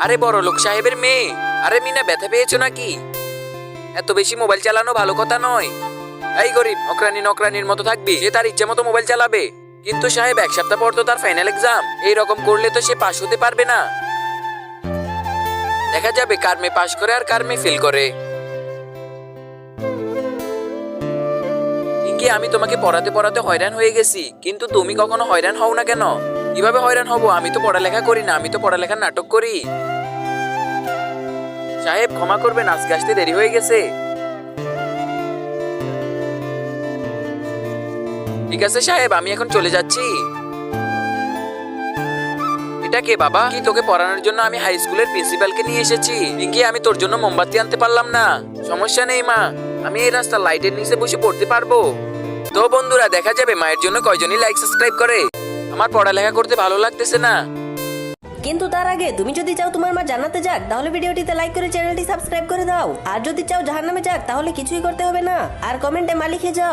আরে বড় লোক সাহেবের মেয়ে। আরে মিনা, ব্যথা পেয়েছো নাকি? এত বেশি মোবাইল চালানো ভালো কথা নয়। এই গরিব নকরানির মতো থাকবি, সে তার ইচ্ছে মতো মোবাইল চালাবে। কিন্তু সাহেব, 1 সপ্তাহ পর তো তার ফাইনাল এক্সাম। এই রকম করলে তো সে পাশ হতে পারবে না। দেখা যাবে কার মেয়ে পাশ করে আর কার মেয়ে ফেল করে। পিঙ্কি, আমি তোমাকে পড়াতে পড়াতে হয়রান হয়ে গেছি, কিন্তু তুমি কখনো হয়রান হও না কেন? কিভাবে হয়রান হব? আমি তো পড়ালেখা করি না, আমি তো পড়ালেখার নাটক করি। সাহেব ক্ষমা করবেন, আজকে আসতে দেরি হয়ে গেছে। ঠিক আছে সাহেব, আমি এখন চলে যাচ্ছি। এটা কে বাবা? কি তোকে পড়ানোর জন্য আমি হাই স্কুলের প্রিন্সিপালকে নিয়ে এসেছি। পিঙ্কি, আমি তোর জন্য মোমবাতি আনতে পারলাম না। সমস্যা নেই মা, আমি এই রাস্তার লাইটের নিচে বসে পড়তে পারবো। তো বন্ধুরা, দেখা যাবে মায়ের জন্য কয়জনই লাইক সাবস্ক্রাইব করে। আমার পড়ালেখা করতে ভালো লাগতেছে না। কিন্তু তার আগে তুমি যদি চাও তোমার মা জান্নাতে যাক, তাহলে ভিডিওটিতে লাইক করে চ্যানেলটি সাবস্ক্রাইব করে দাও। আর যদি চাও জাহান্নামে যাক, তাহলে কিছুই করতে হবে না, আর কমেন্টে মা লিখে যাও।